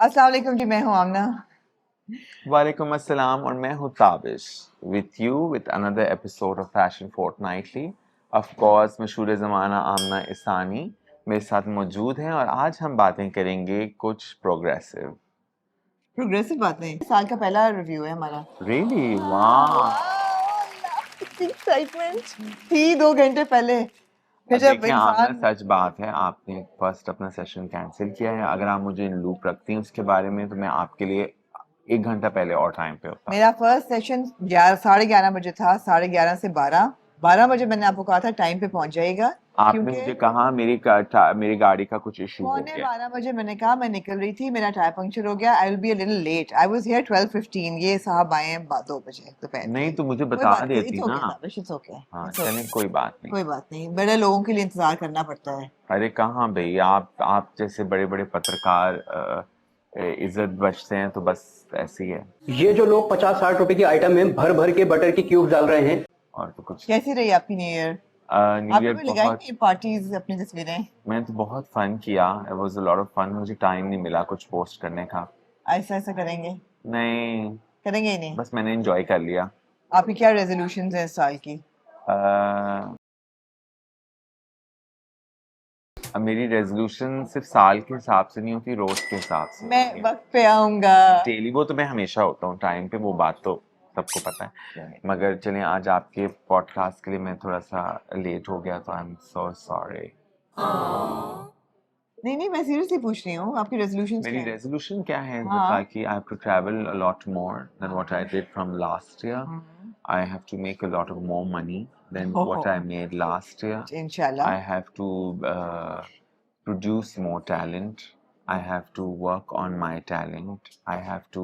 अस्सलाम वालेकुम जी, मैं हूँ आमना। वालेकुम अस्सलाम और मैं हूँ Tabish with you with another episode of fashion fortnightly. Of course मशहूर ज़माना आमना इसानी मेरे साथ मौजूद हैं और आज हम बातें करेंगे कुछ प्रोग्रेसिव। प्रोग्रेसिव बातें, साल का पहला रिव्यू है हमारा। रियली वाह। एक्साइटमेंट थी 2 घंटे पहले। फिर अब जब देखिए आमना, इंसान सच बात है आपने फर्स्ट अपना सेशन कैंसिल किया है। अगर आप मुझे इन लूप रखती हैं उसके बारे में तो मैं आपके लिए 1 घंटा पहले और टाइम पे होता। मेरा फर्स्ट सेशन 11:30 बजे था, 11:30 से 12 बजे मैंने आपको कहा था टाइम पे पहुंच जाइएगा, आपने क्योंकि मुझे कहा मेरी गाड़ी का कुछ इशू हो पौने गया। 12 बजे मैंने कहा मैं निकल रही थी, मेरा टायर पंक्चर हो गया, I will be a little late. I was here 12:15, ये साहब आए हैं 2 बजे दोपहर नहीं के। तो मुझे कोई बता बात नहीं, देती इट्स ना। ओके ताबिश, इट्स ओके, हाँ इट्स चलें, ओके। कोई बात नहीं। कोई बात नहीं, बड़े लोगों के लिए इंतजार करना पड़ता है। अरे कहाँ भाई, आप जैसे बड़े बड़े पत्रकार इज्जत बचते हैं तो बस ऐसे ही है। ये जो लोग 50-60 रुपए की आइटम में भर भर के बटर की क्यूब डाल रहे हैं। और तो कुछ कैसी रही आपकी न्यू ईयर? न्यू आपने ईयर भी लगाई बहुत। नहीं पार्टीज अपनी तस्वीरें? मैंने तो बहुत फन किया, it was a lot of fun. मुझे टाइम नहीं मिला कुछ पोस्ट करने का। ऐसा ऐसा करेंगे? नहीं, करेंगे ही नहीं? बस मैंने एंजॉय कर लिया। आपकी क्या रेजोल्यूशंस हैं इस साल की? अब मेरी रेजोल्यूशन सिर्फ साल के हिसाब से नहीं होती, रोज के हिसाब से मैं होती है। वक्त पे आऊंगा। डेली वो तो मैं हमेशा होता हूँ टाइम पे, वो बात तो सबको पता है। मगर चलें, आज आपके पॉडकास्ट के लिए मैं थोड़ा सा लेट हो गया तो आई एम सो सॉरी। नहीं नहीं, मैं सीरियसली पूछ रही हूँ, आपकी रेजोल्यूशंस मेरी क्या हैं? रेजोल्यूशन क्या है हाँ। कि I have to travel a lot more than what I did from last year. Hmm. I have to make a lot of more money than what I ओहो, made last year. इंशाल्लाह। I have to produce more talent. I have to work on my talent. I have to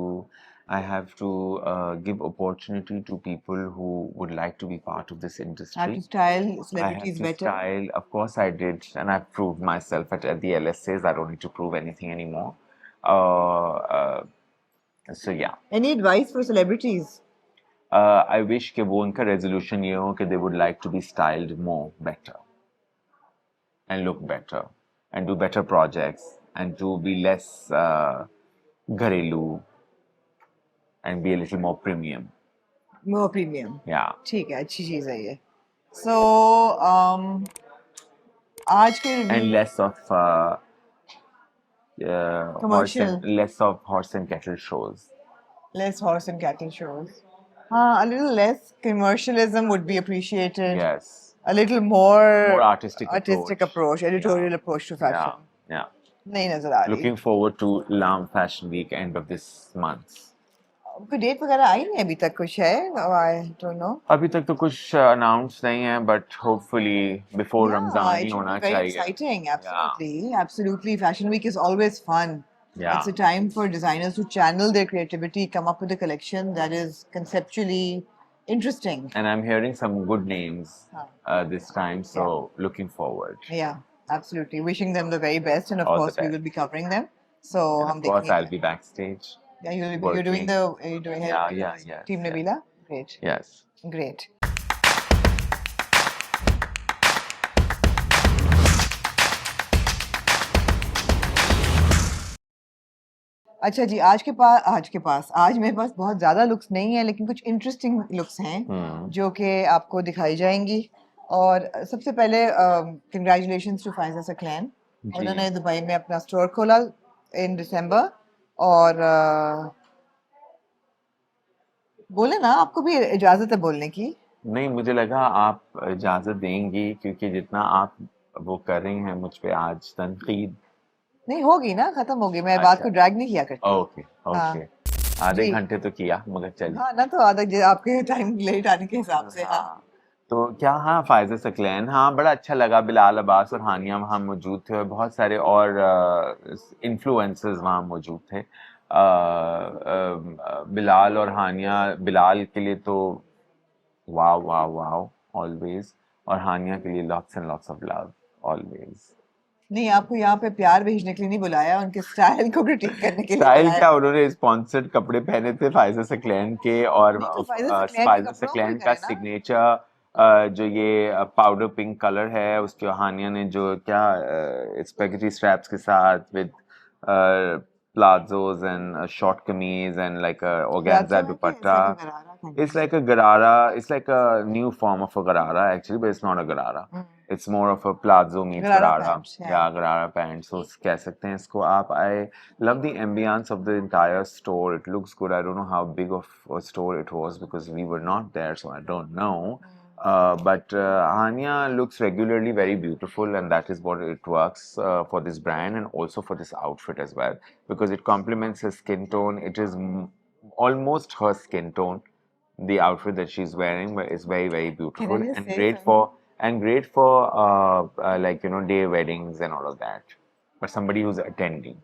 give opportunity to people who would like to be part of this Have industry. to style I have celebrities to better. style. Of course, I did, and I've proved myself at the LSAs. I don't need to prove anything anymore. Uh, uh, so yeah. Any advice for celebrities? I wish कि वो उनका resolution ये हो कि they would like to be styled more better and look better and do better projects and to be less घरेलू and be a little more premium. More premium. Yeah. ठीक है, अच्छी चीज है ये। So आज के And review less of commercial, less of horse and cattle shows. less horse and cattle shows. A little less commercialism would be appreciated. Yes. A little more More artistic approach, editorial Yeah. approach to fashion. Yeah. नहीं नजर आ रही। Looking forward to Lam Fashion Week end of this month. कोई date वगैरह आई नहीं अभी तक, कुछ है? आई डोंट नो। अभी तक तो कुछ अनाउंस नहीं है, but hopefully before Ramzan he It should होना be very चाहिए। exciting. Yeah. Absolutely, absolutely. Fashion Week is always fun. Yeah. It's a time for designers to channel their creativity, come up with a collection that is conceptually interesting. And I'm hearing some good names this time, so looking forward. Yeah, absolutely. Wishing them the very best, and of All the course we will best. be covering them. So And हम of course, I'll देखेंगे। be backstage. Yeah, you're doing working. you're doing Yeah, it. yeah, yes, Team yes. Nabila. Great, Yes. great. अच्छा जी, आज मेरे पास बहुत ज़्यादा looks नहीं है, लेकिन कुछ इंटरेस्टिंग लुक्स हैं जो कि आपको दिखाई जाएंगी। और सबसे पहले कंग्रेचुलेशंस टू फाइजा सकलैन। जी। उन्होंने दुबई में अपना स्टोर खोला इन दिसंबर। और बोले ना, आपको भी इजाज़त है बोलने की। नहीं, मुझे लगा आप इजाजत देंगी क्योंकि जितना आप वो कर रही हैं मुझ पे आज तनकीद। नहीं होगी ना, खत्म होगी, मैं बात को ड्रैग नहीं किया करती। Okay okay. आधे जी। घंटे तो किया मगर चलिए। हाँ ना, तो आपके टाइम लेट आने के हिसाब से। हाँ तो क्या, हाँ फायजा सकलैन, हाँ बड़ा अच्छा लगा। बिलाल अब्बास और हानिया वहाँ मौजूद थे और बहुत सारे और इन्फ्लुएंसर्स वहाँ मौजूद थे। बिलाल और हानिया, बिलाल के लिए तो वाव वाव वाव ऑलवेज, और हानिया के लिए lots and lots of love always. नहीं, आपको यहाँ पे प्यार भेजने के लिए नहीं बुलाया, उनके स्टाइल को क्रिटिक करने के लिए स्टाइल बुलाया। क्या, उन्होंने स्पॉन्सर्ड कपड़े पहने थे फायजा सकलैन के, और नहीं तो फायजा फायजा सकलैन सकलैन का सिग्नेचर जो ये पाउडर पिंक कलर है, उसके हानिया ने जो क्या स्पेगेटी स्ट्रैप्स के साथ with plazzos and a short kameez and like a organza dupatta. It's It's like a garara. It's like a new form of a garara actually, but it's not a garara. It's more of a plazzo meets Garara garara. pants, yeah. Yeah, garara pants. So कह सकते हैं इसको आप. I love the ambience of the entire store. It looks good. I don't know how big of a store it was because we were not there, so I don't know. But Hania looks regularly very beautiful, and that is what it works for this brand and also for this outfit as well because it complements her skin tone. It is almost her skin tone. The outfit that she's wearing is very, very beautiful Can I just and say great for like day weddings and all of that. But somebody who's attending.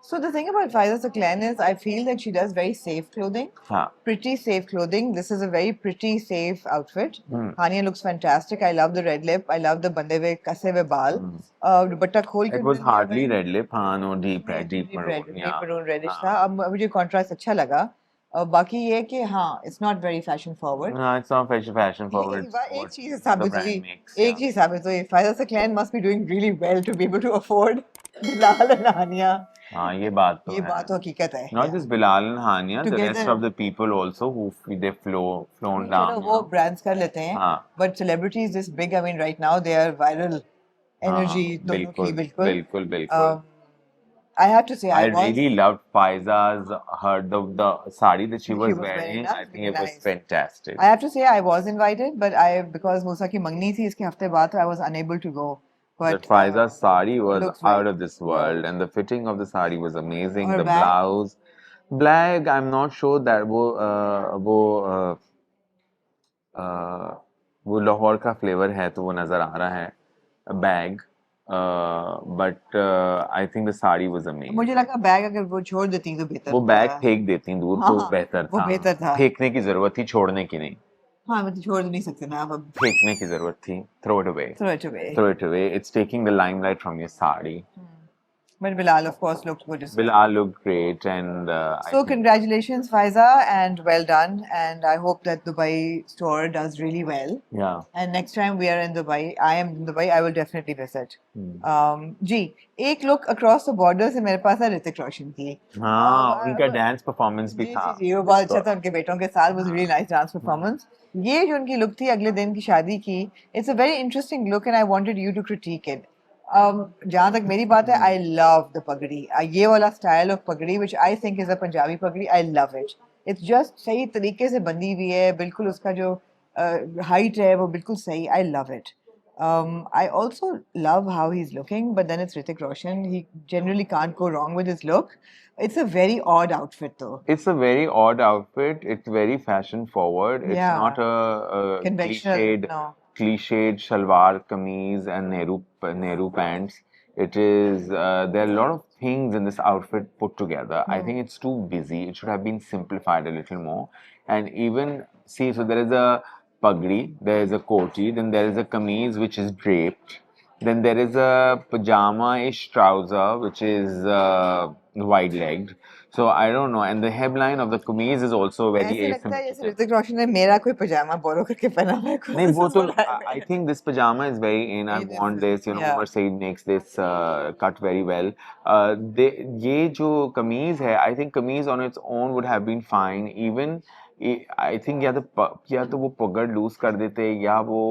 So the thing about Faiza Saklan is I feel that she does very safe clothing. हाँ. Pretty safe clothing. This is a very pretty safe outfit. Hania looks fantastic. I love the red lip. I love the bande hue kase hue baal. Dupatta khol ke It was hardly red lip. हाँ, no, deep red, deep maroon. deep Yeah. maroon reddish था. अब मुझे contrast अच्छा लगा. बाकी ये कि हाँ, it's not very fashion forward. No, it's not fashion forward. It's एक what चीज the साबित brand हुई. makes, एक yeah. चीज साबित हुई. Faiza Saklan must be doing really well to be able to afford Bilal and Hania. हाँ, ये बात तो ये है. बात तो हकीकत है. Not just Bilal and Hania, the rest Together. of the people also who they flown down. चलो वो brands कर लेते हैं. हाँ. But celebrities this big, I mean, right now they are viral energy. हाँ, दोनों की बिल्कुल, बिल्कुल, बिल्कुल. I have to say I really loved Faiza's the sari that she was wearing. ना, I think really it was nice. fantastic. I have to say I was invited, but because Musa की मंगनी थी इसके हफ्ते बाद, I was unable to go. But But Faiza's sari was looks out right. of this world, and the fitting of the sari was amazing. Or The bag. blouse, black. I'm not sure that वो लाहौर का flavour है तो वो नजर आ रहा है. Bag, but I think the sari was amazing. मुझे लगा बैग अगर वो छोड़ देती तो बेहतर. वो बैग फेंक देती दूर तो हाँ, बेहतर वो था. बेहतर था. फेंकने की जरूरत थी, छोड़ने की नहीं. हाँ, मतलब छोड़ नहीं सकते ना आप अब. फेंकने की जरूरत थी. Throw it away. Throw it away. Throw it away. It's taking the limelight from your sari. But Bilal, of course, looked good as well. Bilal looked great, and I So think congratulations, Faiza, and well done. And I hope that Dubai store does really well. yeah. And next time we are in Dubai, I am in Dubai, I will definitely visit. जी, एक look across the border से मेरे पास है ऋतिक रोशन की. हाँ, उनका dance performance भी जी था. जी जी, वो बहुत अच्छा था उनके बेटों के साथ. Was really nice dance performance. ये जो उनकी look थी अगले दिन की शादी की, it's a very interesting look, and I wanted you to critique it. जहाँ तक मेरी बात है, I love the पगड़ी. ये वाला style of पगड़ी, which I think is a Punjabi पगड़ी, I love it. It's just सही तरीके से बंधी हुई है, बिल्कुल उसका जो height है वो बिल्कुल सही. I love it. I also love how he's looking, but then it's Hrithik Roshan. He generally can't go wrong with his look. It's a very odd outfit though. It's a very odd outfit. It's very fashion forward. It's Yeah. not a Conventional, cliched shalwar kameez and Nehru pants. It is there are a lot of things in this outfit put together. I think it's too busy. It should have been simplified a little more. And even see, so there is a pagdi, there is a koti, then there is a kameez which is draped. Then there is a pajama-ish trouser which is wide-legged. So I don't know. And the hemline of the kameez is also very ऐसे लगता है जैसे asymmetrical. Hrithik Roshan ने मेरा कोई पजामा बोरो करके पहना हुआ है. नहीं वो तो I think this pajama is very in. I It is, want this. yeah. Umar Saeed makes this cut very well. ये जो kameez है, I think kameez on its own would have been fine. Even I think या तो वो पगड़ loose कर देते या वो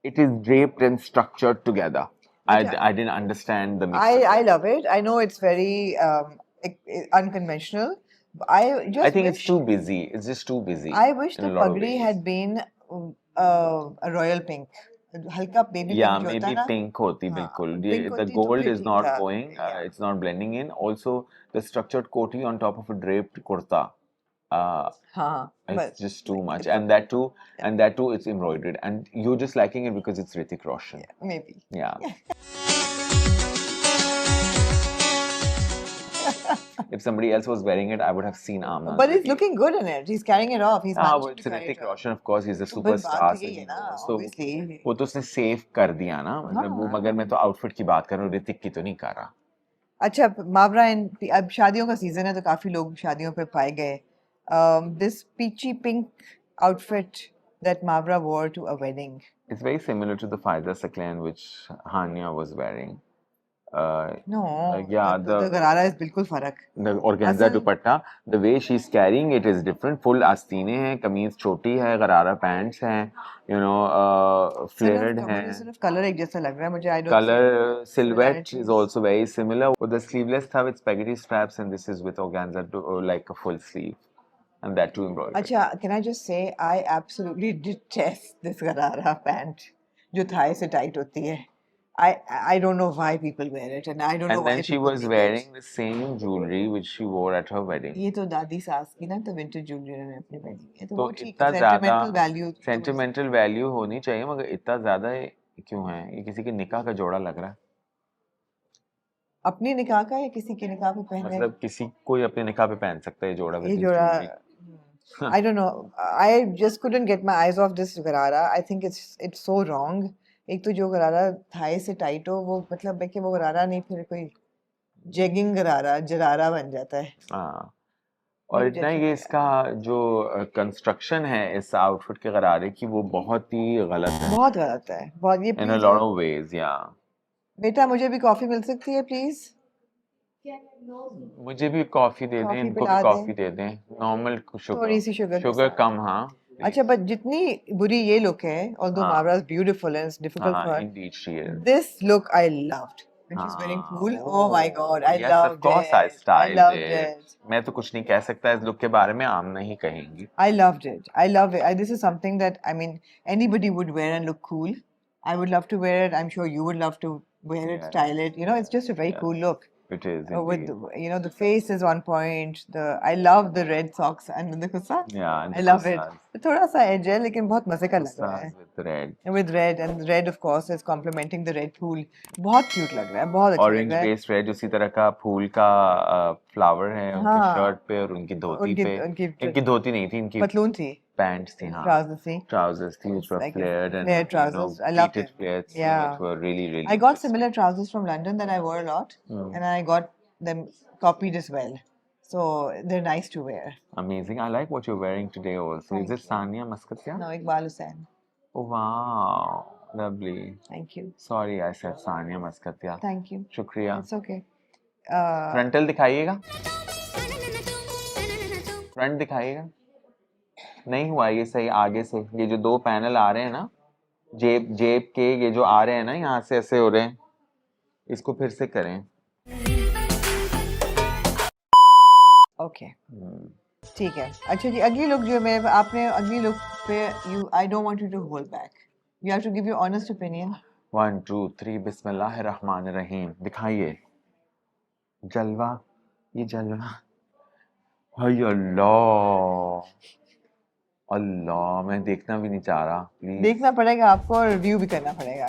it is draped and structured together. I didn't understand the mix. I love it. I know it's very unconventional. I think it's too busy. It's just too busy. I wish in the a lot of pagdi ways. had been a royal pink. हल्का baby Yeah, pink जो होता maybe है ना. pink hoti bilkul. pink The होती तो gold फिर is ठीक not था. going. Yeah. It's not blending in. Also, the structured koti on top of a draped kurta. हाँ, It's just too much, and that too, it's embroidered, and you're just liking it because it's Hrithik Roshan. yeah, maybe. Yeah. If somebody else was wearing it, I would have seen Amna. But he's looking good in it. He's carrying it off. He's हाँ, managing it's to carry Hrithik it off. Roshan, of course, he's a तो फिर superstar. बात so यही है he ना, knows. So obviously. वो तो उसने सेव कर दिया ना, मतलब वो मगर मैं तो आउटफिट की बात कर रहा हूँ, ऋतिक की तो नहीं कर रहा. अच्छा, मावरा अब शादियों का सीजन है तो काफी लोग शादियों पे पाए गए. This peachy pink outfit that Mavra wore to a wedding. It's very similar to the Faiza Saklan which Hania was wearing. No, yeah, the गरारा is बिल्कुल फर्क. the organza असल- दुपट्टा, the way she's carrying it is different. Full आस्तीनें हैं, कमीज छोटी है, गरारा pants हैं, you know, flared हैं. मुझे सिर्फ कलर एक जैसा लग रहा है मुझे. I don't Color see silhouette is similarities. also very similar. The sleeveless था with spaghetti straps, and this is with organza like a full sleeve, and that too embroidered. अच्छा, can I just say I absolutely detest this गरारा pant जो Thai से tight होती है. I don't know why people wear it, and I don't know And why then she people was make wearing it. the same jewelry which she wore at her wedding. ये तो दादी सास की ना तो विंटेज ज्वेलरी उन्होंने अपनी पहनी है तो तो वो ठीक इतना है. ज्यादा सेंटिमेंटल वैल्यू वैल्यू होनी चाहिए, मगर इतना ज्यादा क्यों है? ये किसी के निकाह का जोड़ा लग रहा है. अपनी निकाह का या किसी के निकाह पे पहने. मतलब किसी कोई अपने निकाह पे पहन सकता है ये जोड़ा. ये with this जोड़ा jewelry. I don't know. I just couldn't get my eyes off this गरारा. I think it's so wrong. एक तो जो गरारा थाई से टाइट हो वो मतलब है कि वो गरारा नहीं फिर कोई जेगिंग गरारा जरारा बन जाता है. हाँ. और मुझे इतना अच्छा ये लगा. इसका जो कंस्ट्रक्शन है इस आउटफिट के गरारे की वो बहुत ही गलत है. बहुत गलत है बहुत. ये In a please lot of ways, yeah. बेटा मुझे भी कॉफी मिल सकती है प्लीज. मुझे भी कॉफी दे दें, कॉफी इनको पिला भी दें. कॉफी दे दें. नॉर्मल थोड़ी सी शुगर शुगर कम. हाँ. अच्छा बट जितनी बुरी ये लुक है although हाँ. Mavra is beautiful and it's difficult for her, Indeed she is. this look I loved when she's wearing हाँ. pool. Oh my god, I Yes, loved of course it. I styled loved it. it. मैं तो कुछ नहीं कह सकता इस look के बारे में, आमना ही कहेंगी. I loved it. I love it. This is something that I mean anybody would wear and look cool. I would love to wear it. I'm sure you would love to wear it, Yes. style it. You know, it's just a very Yes. cool look. It is With indeed. you know the face is on point. I love the red socks and the kusa. Yeah, and I the love it. kursas. थोड़ा सा edge है लेकिन बहुत मजे का लग रहा है. Kursas with red. With red and red of course is complementing the red pool. बहुत cute लग रहा है. बहुत अच्छा लग Orange रहा है. based red उसी तरह का फूल का फ्लावर है उनकी हाँ. शर्ट पे और उनकी धोती पे. इनकी धोती नहीं थी, इनकी पतलून थी. पैंट्स थी. हाँ. Trousers थी. Trousers थी which were Like flared and flared trousers. I loved pleated it. flares Yeah. which were really really. I got interesting. similar trousers from London that I wore a lot, and I got them copied as well. So they're nice to wear. Amazing. I like what you're wearing today also. Thank Is it Sania Maskatia? No, Iqbal Hussain. Oh wow. Lovely. Thank you. Sorry I said Sania Maskatia. Thank you. शुक्रिया. It's okay. Frontal दिखाइएगा. Front दिखाइएगा. नहीं हुआ ये सही. आगे से ये जो दो पैनल आ रहे हैं ना जेब के, ये जो आ रहे हैं ना यहाँ से ऐसे हो रहे हैं, इसको फिर से करें. Okay. ठीक है. अच्छा जी अगली लुक जो मैं आपने अगली लुक पे I don't want you to hold back. You have to give your honest opinion. 1 2 3 बिस्मिल्लाहिर्रहमानिर्रहीम. दिखाइए जलवा. ये जलवा. हाय अल्लाह अल्लाह. मैं देखना भी नहीं चाह रहा. प्लीज देखना पड़ेगा आपको और रिव्यू भी करना पड़ेगा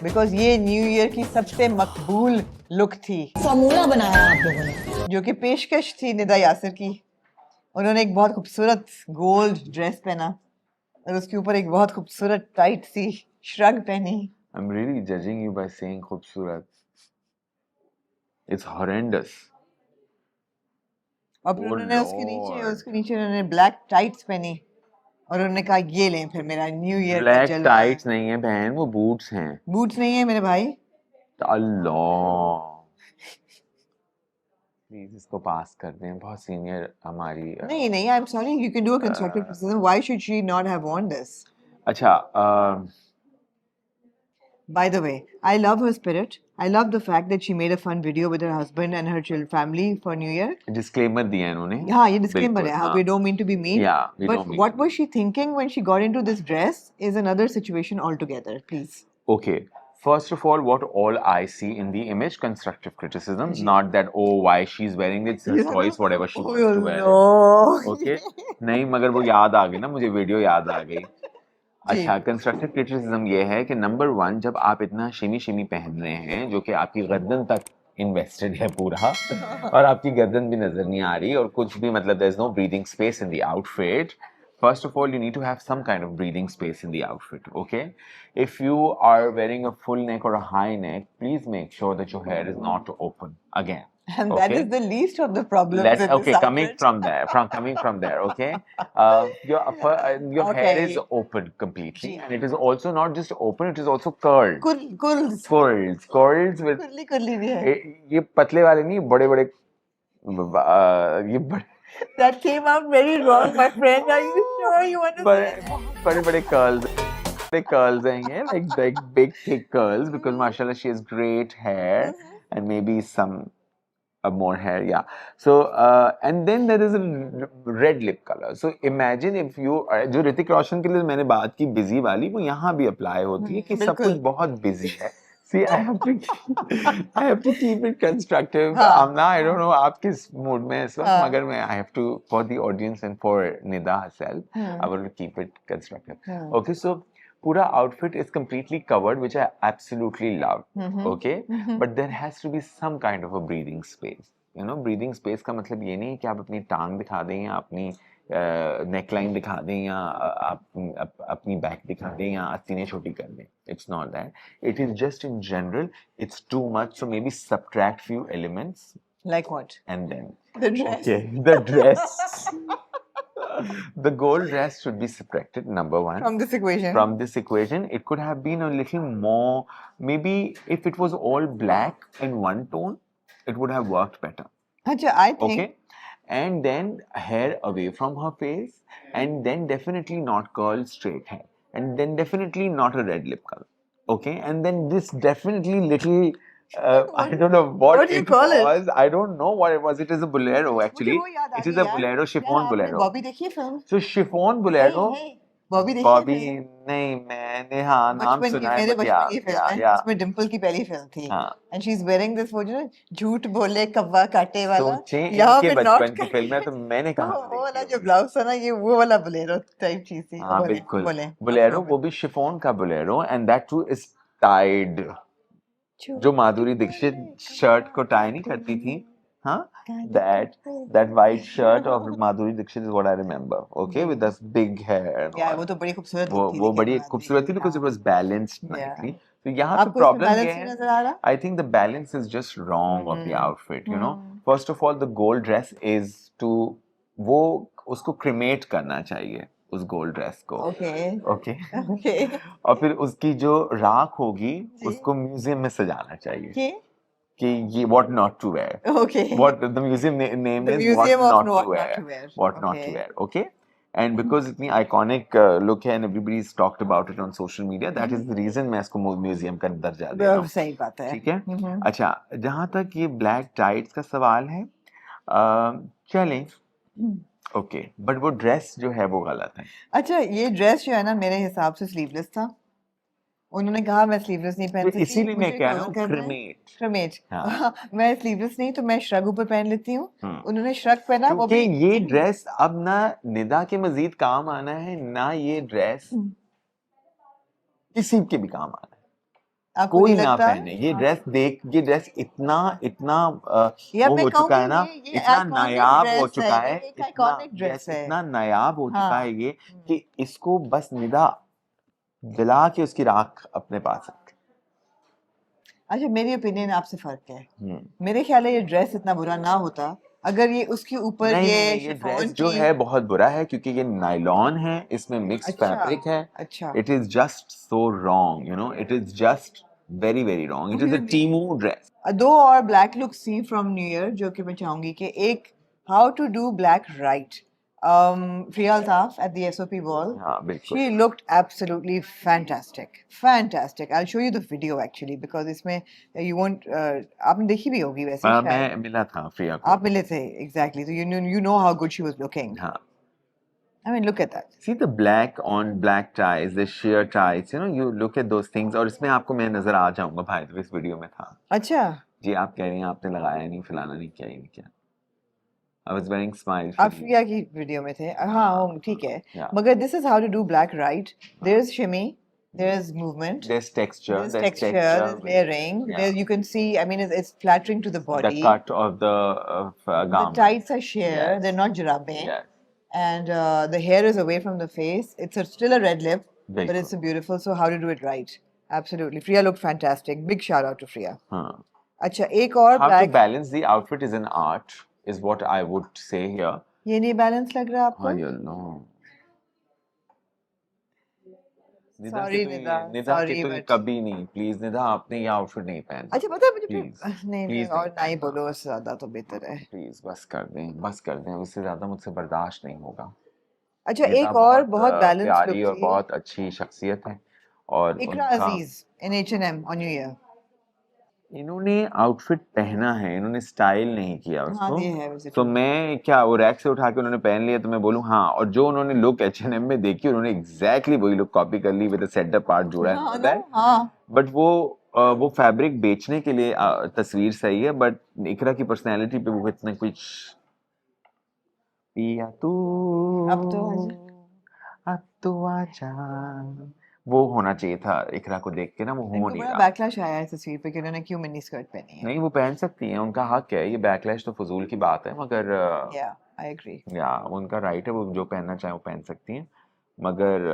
बिकॉज ये न्यू ईयर की सबसे मकबूल लुक थी. फॉर्मूला बनाया आप लोगों ने. जो कि पेशकश थी निदा यासिर की. उन्होंने एक बहुत खूबसूरत गोल्ड ड्रेस पहना और उसके ऊपर एक बहुत खूबसूरत टाइट सी श्रग पहनी. I'm really judging you by saying खूबसूरत. It's horrendous. और फिर Oh उन्होंने Lord. उसके नीचे उन्होंने ब्लैक टाइट्स पहनी और उन्होंने कहा ये लें फिर मेरा न्यू ईयर का ब्लैक जलवा. टाइट्स नहीं है बहन, वो बूट्स हैं. बूट्स नहीं है मेरे भाई. अल्लाह. प्लीज इसको पास कर दें. बहुत सीनियर हमारी. नहीं नहीं I am sorry you can do a constructive criticism. Why should she not have worn this? अच्छा. By the way, I love her spirit. I love the fact that she made a fun video with her husband and her family for New Year. Disclaimer दिया इन्होंने. हाँ, ये disclaimer बिल्कुल, है. हाँ. We don't mean to be mean. Yeah, we but don't mean what to was she thinking when she got into this dress is another situation altogether. Please. Okay. First of all, what all I see in the image, constructive criticism, not that, oh, why she's wearing it, it's her choice, whatever she wants to wear. no. Okay? नहीं, मगर वो याद आ गई ना, मुझे video याद आ गई. अच्छा, कंस्ट्रक्टिव क्रिटिसिज्म ये है कि नंबर 1, जब आप इतना शिमी शिमी पहन रहे हैं जो कि आपकी गर्दन तक इन्वेस्टेड है पूरा और आपकी गर्दन भी नजर नहीं आ रही और कुछ भी, मतलब there is no breathing space in the outfit. First of all, you need to have some kind of breathing space in the outfit, okay? If you are wearing a full neck or a high neck, please make sure that your hair is not open again. And that Okay. is the least of the problems Let's in this coming outfit. from there. Okay, your hair is Okay. open completely, Ji. and it is also not just open; it is also curled. Curls. Curls with Curly भी है. ये पतले वाले नहीं, बड़े बड़े ये बड़े That came out very wrong, my friend. Are you sure you want to say that? बड़े बड़े curls हैं ये, like big thick curls, because mashallah she has great hair and maybe some more hair, yeah. So and then there is a red lip color. So imagine if you जो ऋतिक रोशन के लिए मैंने बात की busy वाली, वो यहाँ भी apply होती है कि सब कुछ बिल्कुल. बहुत busy है. See, I have to keep it constructive. हाँ. Amna, I don't know आप किस mood में इस वक्त, हाँ. मगर मैं I have to, for the audience and for Nida herself, I will keep it constructive. Okay, so पूरा outfit is completely covered, which I absolutely love. Okay, but there has to be some kind of a breathing space. You know, breathing space का मतलब ये नहीं कि आप अपनी टांग दिखा दें या अपनी नेकलाइन दिखा दें या अपनी बैक दिखा दें या आस्तीनें छोटी कर दें. It's not that. It is just in general. It's too much. So maybe subtract few elements. Like what? And then The dress. okay, the dress. The gold dress should be subtracted, number one. From this equation. From this equation, it could have been a little more, maybe if it was all black in one tone, it would have worked better. Achha, I think. Okay. And then hair away from her face, and then definitely not curled straight hair, and then definitely not a red lip color. Okay. And then this definitely little. I don't know what do you it call it? was. I don't know what it was. It is a bolero actually. मुझे वो याद आ It is गई a यार. bolero, chiffon यार, bolero. आपने बॉबी देखी है film? So chiffon bolero. Hey, Bobby देखी बॉबी है film? नहीं, मैंने हाँ नाम बचपन की, सुना है, मेरे but बचपन की फिल्म है. yeah. उसमें डिम्पल की पहली फिल्म थी. हाँ. And she's wearing this वो जो ना झूठ बोले कव्वा काटे वाला. सोचें यहाँ इनके पे not बचपन की फिल्म है, तो मैंने कहा वो वाला जो ब्लाउज था ना, ये वो वाला बोलेरो टाइप चीज थी. हाँ बोले, बिल्कुल. बोले. बोलेरो, वो भी शिफॉन का Bolero, and that too is tied. जो माधुरी दीक्षित शर्ट को टाई नहीं करती थी, हाँ, that white shirt of Madhuri Dixit is what I remember. Okay, with this big hair. And Yeah, all. वो तो बड़ी खूबसूरत वो थी. वो बड़ी खूबसूरत थी because it was balanced nicely. So यहाँ पे आपको problem balance क्या नहीं है? नजर आ रहा? I think the balance is just wrong of the outfit. You know, first of all, the gold dress is to वो उसको cremate करना चाहिए उस gold dress को. Okay. Okay. Okay. और फिर उसकी जो राख होगी उसको म्यूजियम में सजाना चाहिए. Okay. कि ये what not to wear. Okay. What the museum name The is museum what of not to wear. What not to Okay. wear. Okay. And because इतनी iconic look है and everybody's talked about it on social media, that is the reason मैं इसको museum का दर्जा दे रहा हूँ. सही बात है. ठीक है. अच्छा, जहाँ तक ये black tights का सवाल है, चलें. Okay. But वो dress जो है वो गलत है. अच्छा, ये ड्रेस जो है ना मेरे हिसाब से स्लीवलेस था. उन्होंने कहा मैं स्लीवलेस नहीं पहन तो सकती. इसीलिए मैं कह रहा हूँ cremate. Cremate. हाँ. मैं स्लीवलेस नहीं तो मैं श्रग ऊपर पहन लेती हूँ. उन्होंने श्रग पहना, वो क्योंकि भी ये ड्रेस अब ना निदा के मजीद काम आना है, ना ये ड्रेस किसी के भी काम आना है. आपको कोई नहीं ना लगता? पहने ये ड्रेस. देख, ये ड्रेस इतना या वो मैं हो चुका है ना, कहूँगी ये इतना iconic नायाब हो dress चुका है, है, एक iconic dress है. इतना नायाब हो चुका हाँ. है ये कि इसको बस निदा दिला के उसकी राख अपने पास रखे. अच्छा, मेरी ओपिनियन आपसे फर्क है. मेरे ख्याल है ये ड्रेस इतना बुरा ना होता अगर ये उसके ऊपर नहीं, ये ये शिफॉन ड्रेस जो की. है बहुत बुरा है क्योंकि ये नायलॉन है, इसमें मिक्स्ड अच्छा. फैब्रिक है. अच्छा. It is just so wrong, you know. It is just very very wrong. It is a Temu dress. दो और ब्लैक लुक सी फ्रॉम न्यू ईयर जो कि मैं चाहूंगी कि एक how to do black right. Priya Altaf at the SOP ball. हाँ बिल्कुल. She looked absolutely fantastic. Fantastic. I'll show you the video actually because इसमें you won't आपने देखी भी होगी वैसे शायद. मैं मिला था प्रिया को. आप मिले थे exactly. So you know how good she was looking. हाँ. I mean look at that. See the black on black ties, the sheer ties, you know, you look at those things. और इसमें आपको मैं नजर आ जाऊंगा भाई, तो इस वीडियो में था. अच्छा. जी आप कह रही हैं आपने लगाया नहीं, फलाना नहीं किया, ये नहीं किया. I was wearing smile. आप प्रिया की वीडियो में थे. हाँ ठीक है. Yeah. मगर this is how to do black right. There's shimmy. There's movement. There's texture. There's texture. There's layering. Yeah. There's, you can see. I mean, it's flattering to the body. The cut of the garment. The tights are sheer. Yes. They're not jarabe. Yes. And the hair is away from the face. It's still a red lip, Very but it's a beautiful. So how to do it right? Absolutely. Freya looked fantastic. Big shout out to Freya. हाँ. अच्छा एक और How to black, balance the outfit is an art, is what I would say here. ये नहीं balance लग रहा आपको? I don't know. Nidha Sorry, के तो निधा, निधा के sorry, तो but- कभी नहीं, प्लीज निधा आपने ये आउटफिट नहीं पहना। अच्छा पता है मुझे फिर Please, नहीं please और ना ही पहनना। बोलो, उससे ज्यादा तो बेहतर है। प्लीज बस कर दें, उससे ज्यादा मुझसे बर्दाश्त नहीं होगा। अच्छा निधा एक और बहुत बहुत बैलेंस लुक प्यारी और थी, बहुत अच्छी शख्सियत है और इकरा उनका अजीज इन H&M on New Year। इन्होंने आउटफिट पहना है, इन्होंने स्टाइल नहीं किया हाँ उसको। ये है वैसे तो true। मैं क्या वो रैक से उठा के उन्होंने पहन लिया तो मैं बोलूँ हाँ, और जो उन्होंने लुक H&M में देखी उन्होंने एग्जैक्टली वही लुक कॉपी कर ली विद सेंटर पार्ट जोड़ा हाँ है ना, हाँ बट वो फैब्रिक बेचने के लिए तस्वीर सही है, बट इकरा की पर्सनैलिटी पे वो इतना कुछ पिया तू अब तो अब तो आजा, वो होना चाहिए था इकरा को देख के ना, वो हो इनको नहीं बड़ा रहा। बैकलैश आया है इस तस्वीर पे कि उन्होंने क्यों मिनी स्कर्ट पहनी है। नहीं वो पहन सकती हैं, उनका हक है, ये बैकलैश तो फजूल की बात है, मगर या आई एग्री। या उनका राइट है, वो जो पहनना चाहे वो पहन सकती हैं, मगर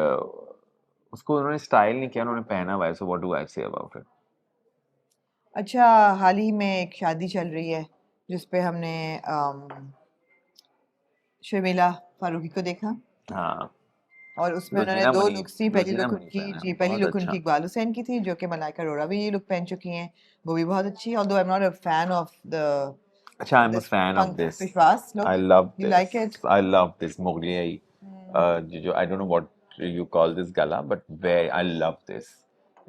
उसको उन्होंने स्टाइल नहीं किया, उन्होंने पहना हुआ है, so what do I say about it. अच्छा हाल ही में एक शादी चल रही है जिसपे हमने शर्मिला फारूकी को देखा हाँ और उसमें उन्होंने रोजीना दो मनीफ, लुक्स थी। पहली रोजीना लुक मनीफ उनकी पहना है, जी पहली बहुत लुक अच्छा। उनकी इकबाल हुसैन की थी जो कि मलाइका अरोड़ा भी ये लुक पहन चुकी हैं, वो भी बहुत अच्छी है। Although I am not a fan of the अच्छा, I am a this fan of Pankaj this, Vishwas I look. Love you like it? This, I love this Mughlai, जो I don't know what you call this gala, but very I love this,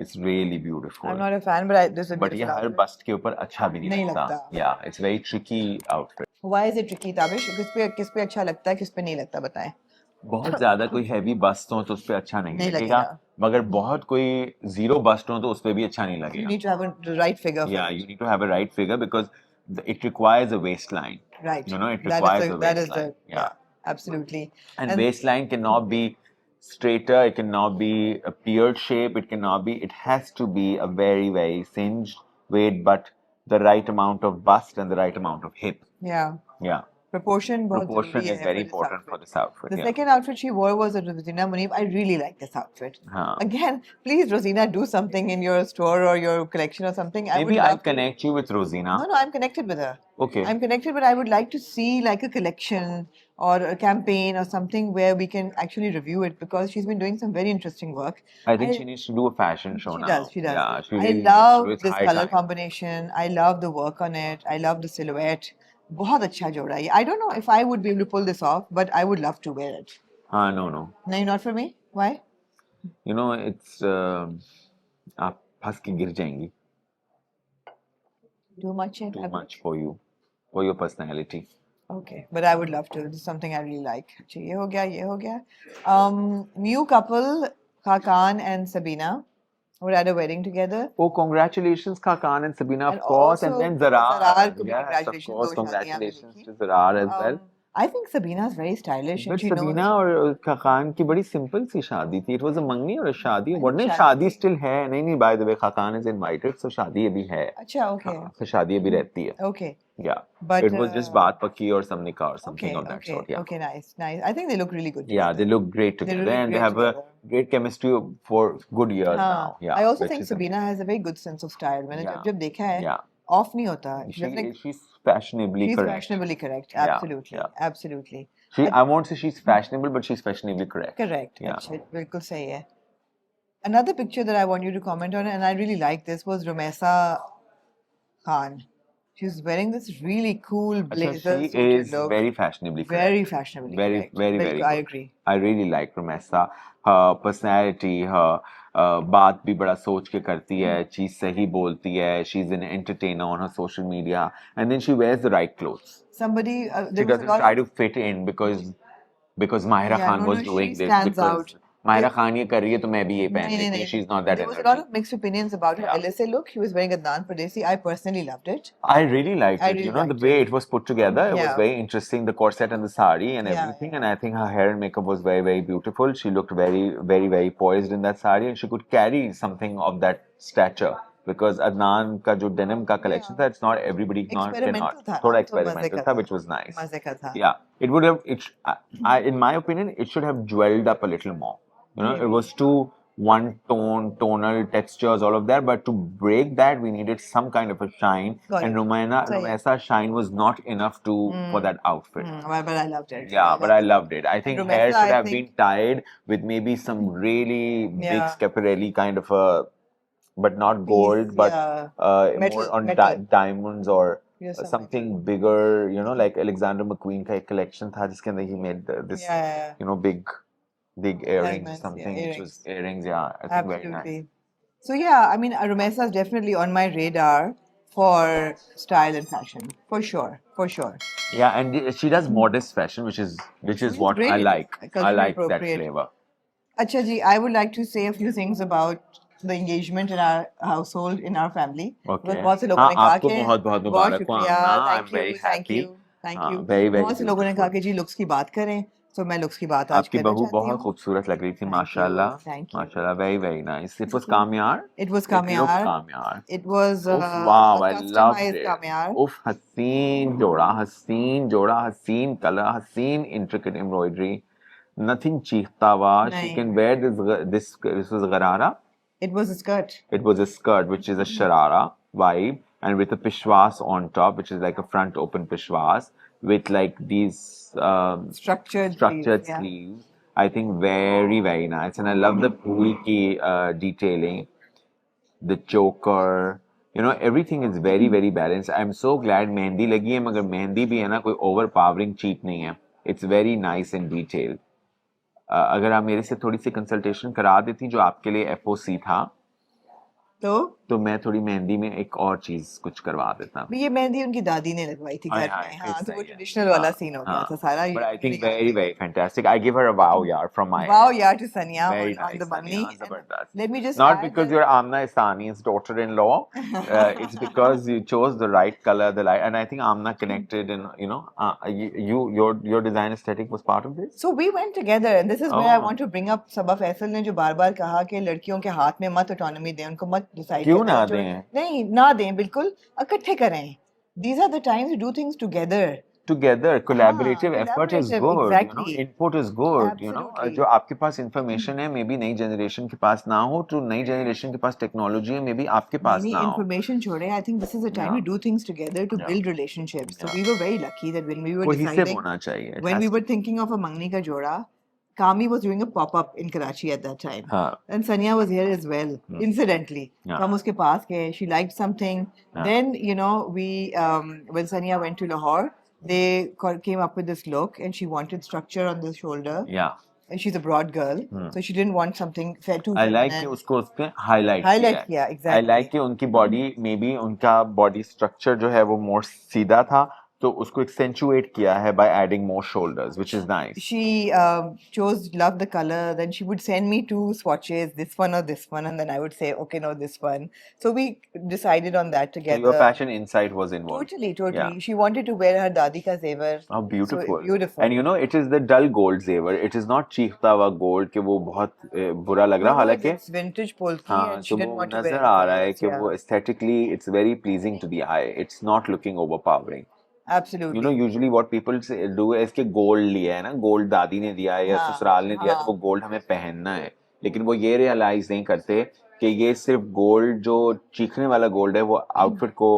it's really I beautiful, M not a fan but this is but ये beautiful हर outfit. Bast के ऊपर अच्छा भी नहीं नहीं लगता, लगता। yeah it's very tricky outfit। Why is it tricky Tabish? किस पे अच्छा लगता है, किस पे नहीं लगता, बताएं। बहुत ज्यादा कोई हैवी बस्ट हो तो उस पे अच्छा नहीं नहीं लगेगा, लगेगा। मगर बहुत कोई जीरो बस्ट हो तो उस पे भी अच्छा नहीं You लगेगा। need to have the right figure for Yeah, it. you need to have a right figure because it requires a waistline. Right. You know, it That is requires the a that is waistline. the yeah, absolutely. And waistline cannot be straighter, it cannot be a peared shape, it cannot be, it has to be a very, very singed weight, but the right amount of bust and the right amount of hip. yeah, Yeah. proportion बहुत Proportion जरूरी is है very for this important for outfit. this outfit. The Yeah. second outfit she wore was a Rosina Munib. I really like this outfit. Huh. Again, please Rosina, do something in your store or your collection or something. I would Maybe I'll love to. connect you with Rosina. No, I'm connected with her. Okay. I'm connected, but I would like to see like a collection or a campaign or something where we can actually review it because she's been doing some very interesting work. I think she needs to do a fashion show She now. does, she does. Yeah, she I really needs to love do it. this High color time. combination. I love the work on it. I love the silhouette. बहुत अच्छा जोड़ा है ये. I don't know if I would be able to pull this off, but I would love to wear it. No. No, not for me. Why? You know, it's आप फंस के गिर जाएंगी. Too much in Too fabric? much for you, for your personality. Okay, but I would love to. This is something I really like. अच्छा ये हो गया, ये हो गया. New couple, Khakan and Sabina, were at a wedding together. Oh, congratulations, Khakan and Sabina, of And course, and also then Zarar. Zarar को भी Yes, of congratulations, course, दो शादियां congratulations मिली to थी. Zarar as well. I think Sabina is very stylish and But she knows. Sabina और Khakan की बड़ी simple सी शादी थी. It was a मंगनी और a शादी. I What think नहीं, शादी शादी थी. still है. नहीं, by the way, Khakan is invited, so शादी अभी है. अच्छा, okay. हाँ, तो शादी अभी रहती है. Okay. Yeah. But It was just बात पक्की or some nikah or something okay, of that okay, sort. Yeah. okay, nice, nice. I think they look really good Yeah, together. they look great They together look and they great have together. a great chemistry for good years हाँ, now. Yeah. I also which think is Sabina has a very good sense of style. मैंने Yeah. जब देखा है, Yeah. off नहीं होता. She doesn't like- She's fashionably she's correct. fashionably correct. Yeah, Absolutely, yeah. absolutely. I won't say she's fashionable, but she's fashionably correct. Correct. Yeah. अच्छा, बिल्कुल सही है. Another picture that I want you to comment on, and I really like this, was Rumesa Khan. She's wearing this really cool Achha, blazer she suited is look. very fashionably correct. Very fashionably Very, correct. very, बिल्कुल, very I good. agree. I really like Rumesa. Her personality, her बात भी बड़ा सोच के करती है, चीज सही बोलती है. She's an entertainer on her social media, and then she wears the right clothes. Somebody, She there was a doesn't lot try of to fit in because Mahira Yeah, Khan no, was no, doing she this stands because out. Mahira Khan ये कर रही है तो मैं भी ये पहन नहीं, लेती नहीं, हूँ. नहीं. She's not that There was a energy. lot of mixed opinions about her Yeah. LSA look. She was wearing Adnan Pardesi. I personally loved it. I really liked I it. really You know, the liked way it. it was put together, it was Yeah. very interesting. The corset and the sari and Yeah, everything. And I think her hair and makeup was very, very beautiful. She looked very, very, very poised in that sari, and she could carry something of that stature. Because Adnan का जो denim का collection था, it's not everybody cannot. Experimental था ना, थोड़ा तो experimental मजे का था, था. which was nice. मजे का था. Yeah, it would have. In my opinion, it should have jeweled up a little more. You know, it Maybe. was too one tone, tonal textures, all of that. But to break that, we needed some kind of a shine. Got And it. Rumaisa's shine was not enough for that outfit. But I loved it. Yeah, but I loved it. I think hair Rumesa, should I have been tied with maybe some really big Yeah. scaparelli kind of a, but not gold, but more on metal. diamonds or Yes, something bigger. You know, like Alexander McQueen का एक collection था जिसके अंदर he made this, Yeah. you know, big earrings, Diamonds, something yeah, which was earrings. Yeah, I think very nice. Absolutely. So yeah, I mean, Rumesa is definitely on my radar for style and fashion, for sure, for sure. Yeah, and she does modest fashion, which is Which what is I great, like. I culturally like that appropriate. flavor. Acha ji, I would like to say a few things about the engagement in our household, in our family. Okay. Because बहुत से लोगों ने कहा आपको कि बहुत बहुत मुबारक हो, शुक्रिया, Amna. thank I'm you, very thank happy. you, thank you. Very, very बहुत से लोगों ने कहा कि जी लुक्स की बात करें, तो मैं लुक्स की बात आज आपकी करना बहू चाहती बहुत हूँ. खूबसूरत लग रही थी, Thank you, माशाल्लाह. thank you. माशाल्लाह, very, very nice. It was Thank you. Kamyar. It was It looked Kamyar. Kamyar. It was Oof, wow, a I loved customized it. Kamyar. Oof, haseen joda, haseen color, haseen intricate embroidery. Nothing cheekta wa. She Nahin. can wear this was gharara. It was a skirt. It was a skirt, which is a sharara vibe, and with a pishwas on top, which is like a front open pishwas with like these Structured sleeves, yeah. sleeves. I think very, very nice, and I love the pool ki detailing, the choker. You know, everything is very, very balanced. I'm so glad mehndi लगी है, मगर मेहंदी भी है ना कोई overpowering cheap नहीं है. It's very nice and detailed. अगर आप मेरे से थोड़ी सी कंसल्टेशन करा देती जो आपके लिए FOC था, तो मैं थोड़ी मेहंदी में एक और चीज कुछ करवा देता. ये मेहंदी उनकी दादी ने लगवाई थी घर में. हाँ, तो वो ट्रेडिशनल वाला सीन हो गया था सारा. But I think very, very fantastic. I give her a wow yaar from my Wow end. yaar to Sanya Very on nice, the Mangni. Sanya, zabardast. Let me just Not add because that- you're Amna Istani's daughter-in-law. It's because you chose the right color, and I think Amna connected, and you know, your design aesthetic was part of this. So we went together, and this is where I want to bring up Sabah Faisal ने जो बार-बार कहा कि लड़कियों के हाथ में मत autonomy दें, उनको मत decide क्यों करने ना दें. दें? नहीं, ना दें, बिल्कुल इकट्ठे करें. These are the times to do things together. Together, collaborative effort is collaborative, good. exactly. You know, input is good. You know, Absolutely. जो आपके पास information है, maybe नई generation के पास ना हो, तो नई generation के पास technology है, maybe आपके पास नहीं, ना हो. information छोड़े. I think this is a time to do things together to build relationships. So we were very lucky that when we were cohesive deciding, होना चाहिए. It when has we were thinking of a Mangni ka joda, Kami was doing a pop-up in Karachi at that time. हाँ. And Sanya was here as well, incidentally. Yeah. तो हम उसके पास गए. She liked something. Yeah. Then, you know, we, when Sanya went to Lahore, they came up with this look and she wanted structure on the shoulder. Yeah. And she's a broad girl, so she didn't want something too I like कि उसको उसके highlight किया, exactly. I like कि उनकी body, maybe उनका body structure जो है वो more सीधा था, तो उसको accentuate किया है by adding more shoulders, which is nice. She loved the color. Then she would send me 2 swatches, this one or this one, and then I would say, okay, no, this one. So we decided on that together. So your fashion insight was involved. Totally. Yeah. She wanted to wear her dadi ka zevar. How beautiful. So beautiful. And you know, it is the dull gold zevar. It is not cheekta हुआ gold कि वो बहुत बुरा लग रहा, हालांकि it's vintage polki हाँ, and she तो didn't वो want to wear नजर आ रहा है it. कि वो aesthetically it's very pleasing to the eye. It's not looking overpowering. Absolutely. You know, usually what people do is कि gold लिया है ना, gold दादी ने दिया है या ससुराल ने दिया है, तो वो gold हमें पहनना है. लेकिन वो ये realize नहीं करते कि ये सिर्फ gold जो चीखने वाला gold है, वो outfit को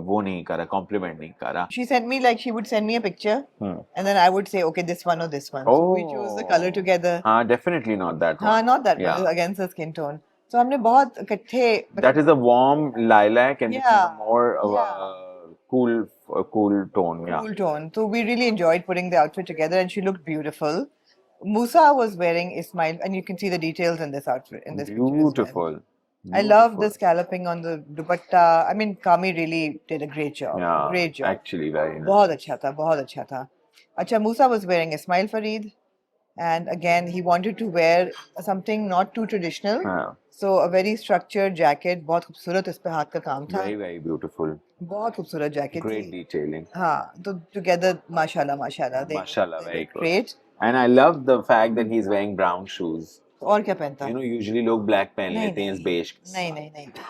वो नहीं कर रहा, compliment नहीं कर रहा. She sent me, like, she would send me a picture and then I would say, okay, this one or this one. So we chose the color together. Definitely not that one. Not that one, against the skin tone. So हमने बहुत इकट्ठे. That is a warm lilac and this is a more cool tone. Yeah. Cool tone. So we really enjoyed putting the outfit together and she looked beautiful. Musa was wearing Ismail, and you can see the details in this outfit. In this Beautiful. I love the scalloping on the dupatta. I mean, Kami really did a great job. Yeah, great job. Actually, very nice. बहुत अच्छा था. Acha, Musa was wearing Ismail Farid. And again, he wanted to wear something not too traditional. Yeah. So a very structured jacket. बहुत खूबसूरत इस पे हाथ का काम था. Very, very beautiful. बहुत खूबसूरत jacket. Great detailing. हाँ, तो together, mashallah. Mashallah, very good. Great. And I love the fact that he's wearing brown shoes. और क्या पहनता? You know, usually लोग black पहन लेते हैं, beige. नहीं.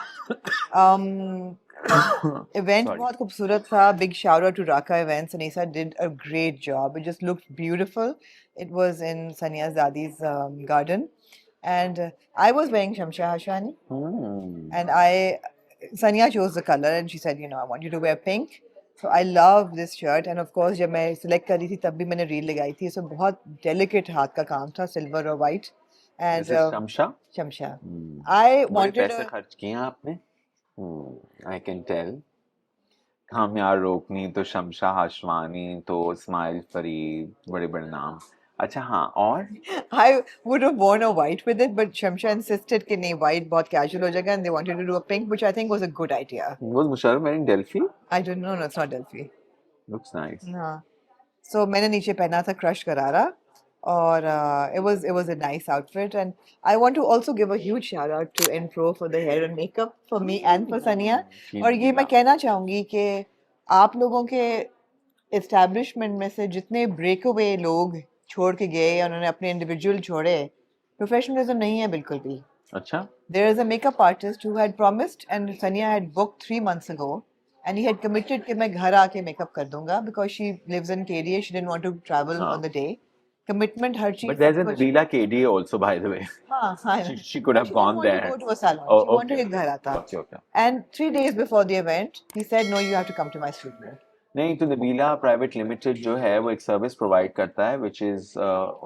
Event बहुत खूबसूरत था. Big shout out to Raka Events. Anisa did a great job. It just looked beautiful. It was in Sanya's Dadi's garden. and I was wearing Shamsha Hashwani, Hmm. and Sania chose the color, and she said, I want you to wear pink. So I love this shirt, and of course, जब मैं select कर रही थी तब भी मैंने reel लगाई थी. So बहुत delicate हाथ का काम था, silver और white, and This is Shamsha. Shamsha. Hmm. I बड़े wanted पैसे a, खर्च किए हैं आपने. I can tell. हम यार रोकनी तो शमशा हाशवानी तो इस्माइल फरीद बड़े बड़े नाम. अच्छा हाँ और I would have worn a white with it, but Shamsha insisted कि नहीं white बहुत casual हो जाएगा, and they wanted to do a pink, which I think was a good idea. was Musharraf wearing Delphi? I don't know, no, it's not Delphi. Looks nice. हाँ. So मैंने नीचे पहना था crush करारा, और it was a nice outfit, and I want to also give a huge shout out to N-Pro for the hair and makeup for me and for Sania. और ये मैं कहना चाहूँगी कि आप लोगों के establishment में से जितने breakaway लोग छोड़ के गए या उन्होंने अपने individual छोड़े, professionalism नहीं है बिल्कुल भी. अच्छा. There is a makeup artist who had promised, and Sania had booked 3 months ago, and he had committed कि मैं घर आके makeup कर दूंगा because she lives in KDA. She didn't want to travel हाँ. on the day. Commitment हर चीज. But there's a सब कुछ- Nabila KDA also, by the way. हाँ, हाँ. She could have She gone didn't want there. to go to a salon. Oh, She wanted okay. कि घर आता. Okay. And 3 days before the event, he said, "No, you have to come to my studio." नहीं तो Nabila private limited जो है वो एक service provide करता है which is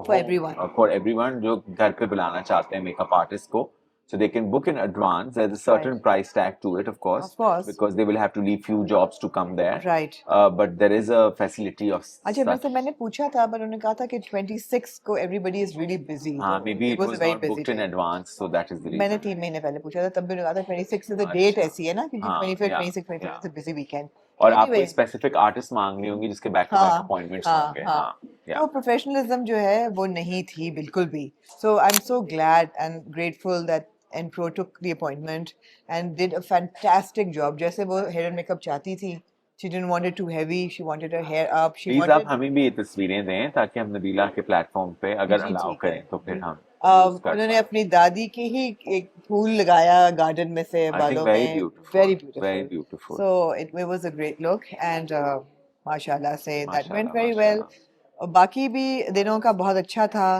for everyone जो घर पे बुलाना चाहते हैं मेकअप आर्टिस्ट को. So they can book in advance. There's a certain price tag to it, of course, because they will have to leave few jobs to come there. Right. But there is a facility of. अच्छा such. वैसे मैंने पूछा था, but उन्होंने कहा था कि 26 को everybody is really busy. हाँ, तो maybe it was a very not busy booked in day. advance, so that is the reason. मैंने 3 महीने पहले पूछा था, तब भी उन्होंने कहा था 26 is the date ऐसी है ना, क्योंकि हाँ, 25, yeah, 26, 27 yeah. is a busy weekend. और आप Anyway, कोई स्पेसिफिक आर्टिस्ट मांगनी होंगी जिसके बैक टू बैक अपॉइंटमेंट्स होंगे. हाँ. तो प्रोफेशनलिज्म जो है वो नहीं थी बिल्कुल भी. So I'm so glad and grateful that N-Pro took the appointment and did a fantastic job. जैसे वो hair and makeup चाहती थी. She didn't want it too heavy. She wanted her hair up. She please wanted. आप हमें भी ये तस्वीरें दें ताकि हम नबीला के प्लेटफॉर्म पे अगर जी, अलाउ ठीक करें है. तो फिर हम use कर उन्होंने पाएं. अपनी दादी के ही एक फूल लगाया गार्डन में से I think बालों very में. beautiful. Very beautiful. Very beautiful. So it was a great look, and माशाल्लाह से that went माशाल्लाह, very well. और बाकी भी दिनों का बहुत अच्छा था.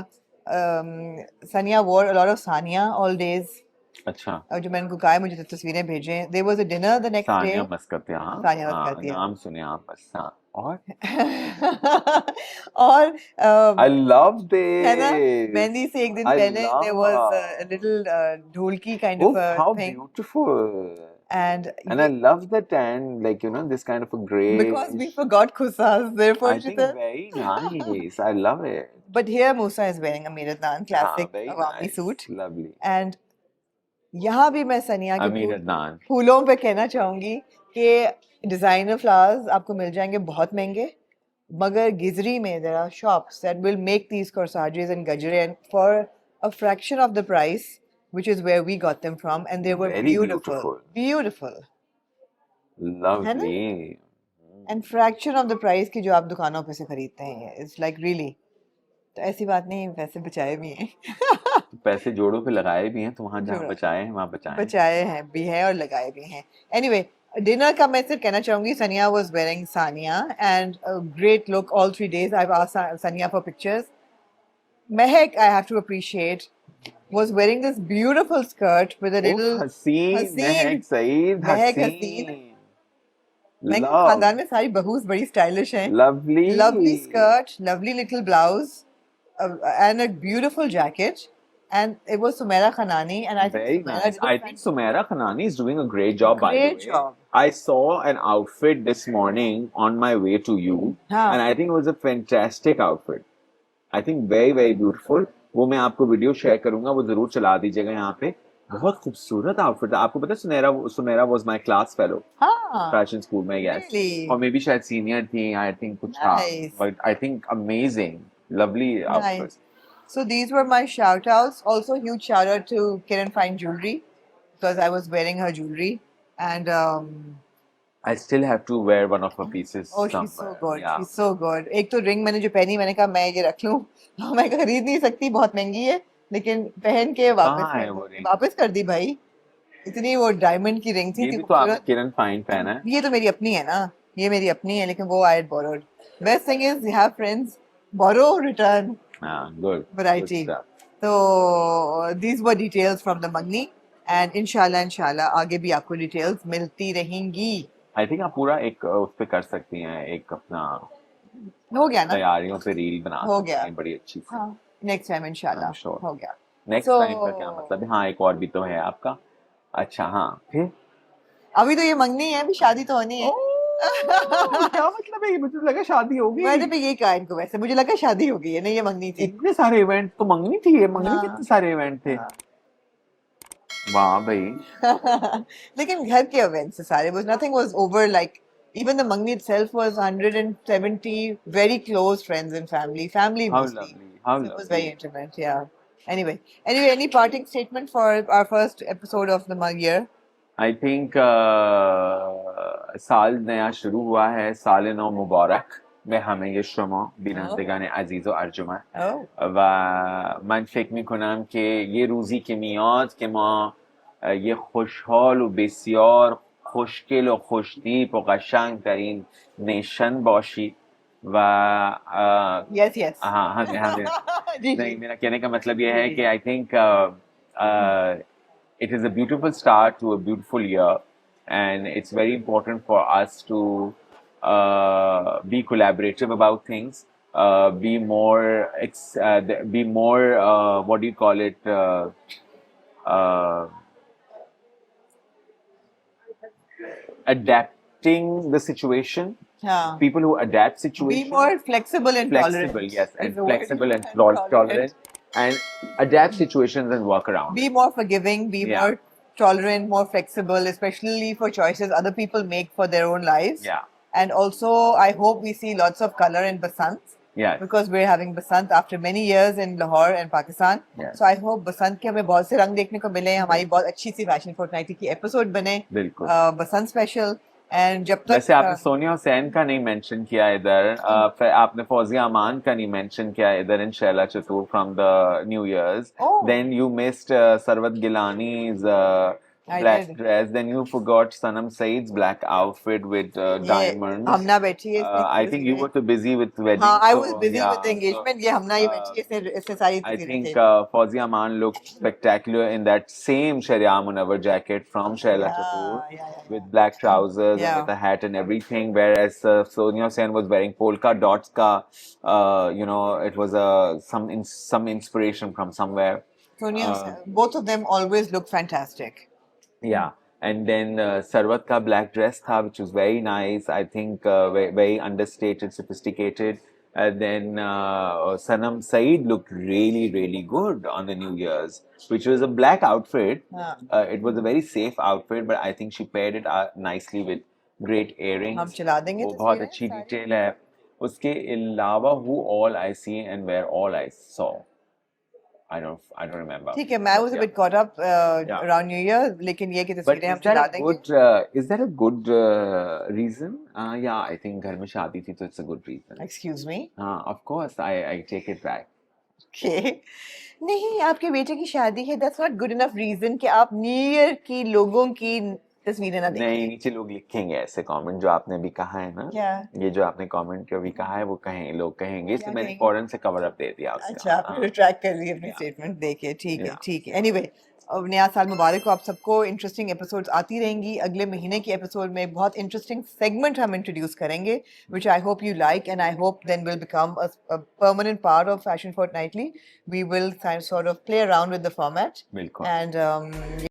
Sania wore a lot of Sania all days. अच्छा. और जो मैंने उनको कहा है मुझे तस्वीरें भेजें. There was a dinner the next day. Sania मस्कतिया. हाँ. सानिया मस्कतिया. नाम सुने आप बस. हाँ. और और I love this. है ना, मेहंदी से एक दिन I पहले love. there was a little dholki kind Oh, of a how thing, beautiful. and And I love the tan, like, this kind of a gray. because we forgot Khusas, therefore I she think said. very nice. I love it. But here Musa is wearing a Mir Adnan classic very Awami nice. suit, Lovely. and यहाँ भी मैं सनिया के Amir Adnan. फूलों पे कहना चाहूंगी कि डिजाइनर फ्लावर्स आपको मिल जाएंगे बहुत महंगे, मगर गिजरी में there are shops that will make these corsages and gajre and for a fraction of the price, which is where we got them from, and they were Very beautiful, beautiful, Lovely. and fraction of the price की जो आप दुकानों पे से खरीदते हैं. It's like really. तो ऐसी बात नहीं, पैसे बचाए भी हैं. पैसे जोड़ों पे लगाए भी हैं तो वहाँ जहाँ जोड़ों। बचाए हैं वहाँ बचाए हैं. बचाए हैं भी हैं और लगाए भी हैं. Anyway, डिनर का मैं सिर्फ कहना चाहूंगी Sania was wearing Sania and a great look all 3 days. I've asked Sania for pictures. Mehek, I have to appreciate, was wearing this beautiful skirt with a little हसीन महक सईद महक हसीन. महक के खानदान में सारी बहूज बड़ी स्टाइलिश हैं. Lovely. Lovely skirt, lovely little blouse, and a beautiful jacket. And it was Sumaira Khanani, and I think Very Sumaira nice. did a I think Sumaira Khanani is doing a great job, by the Great way. job. I saw an outfit this morning on my way to you, हाँ. and I think it was a fantastic outfit. I think very, very beautiful. वो मैं आपको video share करूंगा, वो जरूर चला दीजिएगा यहाँ पे. बहुत खूबसूरत आउटफिट था. आपको पता है Sumera was my class fellow हाँ. fashion school में, yes. Really? और maybe शायद senior थी, I think कुछ था. Nice. But I think amazing, lovely outfit. Nice. So these were my shout outs. Also, huge shout out to Kiran Fine Jewelry because I was wearing her jewelry. And I still have to wear one of her pieces. oh, she's so somewhere. good. Yeah. She's so good. एक तो ring मैंने जो पहनी, मैंने कहा मैं ये रख लूं. मैं खरीद नहीं सकती, बहुत महंगी है, लेकिन पहन के कहाँ है वो रिंग? वापस कर दी भाई. इतनी वो डायमंड की रिंग थी. ये भी तो आपने किरण फाइन पहना है. ये तो मेरी अपनी है ना, ये मेरी अपनी है, लेकिन वो I had borrowed. Best thing is you have friends, borrow, return. हाँ, good. Variety. Good stuff. तो these were details from the Magni and इंशाल्लाह आगे भी आपको details मिलती रहेंगी. आई थिंक आप पूरा एक उस पे कर सकती हैं, एक अपना हो गया ना? तैयारियों पे रील बना हो सकती गया. हैं बड़ी अच्छी सी. हाँ. Next time इंशाल्लाह. I'm sure. हो गया. नेक्स्ट So- टाइम का क्या मतलब है? हाँ, एक और भी तो है आपका. अच्छा, हाँ, फिर अभी तो ये मंगनी है, अभी शादी तो होनी है. क्या मतलब है? मुझे लगा शादी हो मैंने गई. भी यही कहा इनको, वैसे मुझे लगा शादी हो गई है. नहीं, ये मंगनी थी. इतने सारे इवेंट तो मंगनी थी, ये मंगनी हाँ. कितने सारे इवेंट थे. हाँ. वाह भाई. लेकिन घर के events से सारे was nothing was over like even the Mangni itself was 170 very close friends and family How mostly. lovely, how So it was very lovely. intimate, yeah. Anyway, any parting statement for our first episode of the year? I think साल नया शुरू हुआ है. साल नौ मुबारक به همه شما بینندگان عزیز و ارجمند. Oh, و من فکر میکنم که یه روزی که میاد که ما یه خوشحال و بسیار خوشگل و خوشتیپ و قشنگ در این نیشن باشید و yes. हाँ हाँ जी, नहीं, जी. मेरा कहने का मतलब ये है कि I think it is a beautiful start to a beautiful year, and it's very important for us to be collaborative about things, be more what do you call it, adapting the situation. हाँ. People who adapt Be situations, more flexible and tolerant. flexible, yes, is and the word. flexible and tolerant, and adapt situations and work around Be it. more forgiving, be Yeah. more tolerant, more flexible, especially for choices other people make for their own lives. Yeah, And also, I hope we see lots of color in Basant yeah, because we're having Basant after many years in Lahore and Pakistan. Yeah. So I hope Basant के हमें बहुत से रंग देखने को मिले, हमारी बहुत अच्छी सी Fashion Fortnightly की एपिसोड बने, बिल्कुल. बसंत स्पेशल. एंड जब तक वैसे आपने सोनिया हुसैन का नहीं मेंशन किया इधर, फिर आपने फौजिया अमान का नहीं मेंशन किया इधर in Shaila Chatur from the New Year's. Oh. Then you missed Sarwat Gilani's I black did. dress. Then you forgot Sanam Said's black outfit with diamonds. हमना बैठी है I think you were too busy with wedding. हाँ, I so, was busy yeah, with the engagement. ये हमना ही बैठी है, इससे सारी I तस्वीरें think थे. Fawzia Aman looked spectacular in that same Sharia Munawar jacket from Shaila Kapoor yeah. with black trousers Yeah. and with a hat and everything. Whereas Sonia Hussain was wearing polka dots ka, it was some inspiration from somewhere. Sonia, both of them always look fantastic. Yeah. And then Sarwat ka black dress tha, which was very nice. I think very, very understated, sophisticated. And then Sanam Said looked really, really good on the New Year's, which was a black outfit. It was a very safe outfit, but I think she paired it nicely with great earrings. हम चला देंगे वो बहुत तस्वीरें अच्छी सारी. Detail है. उसके अलावा who all I see and where all I saw. I don't remember. ठीक है, I was a Yeah. bit caught up around New Year, लेकिन ये कि But तस्वीरें हम is that चला a देंगे. good? Is that a good reason? Yeah, I think घर में शादी थी तो it's a good reason. Excuse me. Of course, I take it back. Okay. नहीं, आपके बेटे की शादी है. That's not good enough reason कि आप New Year की लोगों की तस्वीरें ना नहीं, देखें. नीचे लोग लिखेंगे ऐसे कमेंट जो आपने अभी कहा है ना. क्या? ये जो आपने कमेंट अभी कहा है वो लोग कहेंगे, इसलिए मैंने कहेंगे? फौरन से कवर अप दे दिया उसका. अच्छा, आपने रिट्रैक्ट कर ली अपनी Yeah. स्टेटमेंट. देखिए, ठीक है, Yeah. ठीक है. एनीवे, अब नया साल मुबारक हो आप सबको. इंटरेस्टिंग एपिसोड्स आती रहेंगी. अगले महीने की एपिसोड में बहुत इंटरेस्टिंग सेगमेंट हम इंट्रोड्यूस करेंगे, which I hope you like and I hope then will become a permanent part of Fashion Fortnightly. We will sort of play around with the format बिल्कुल. and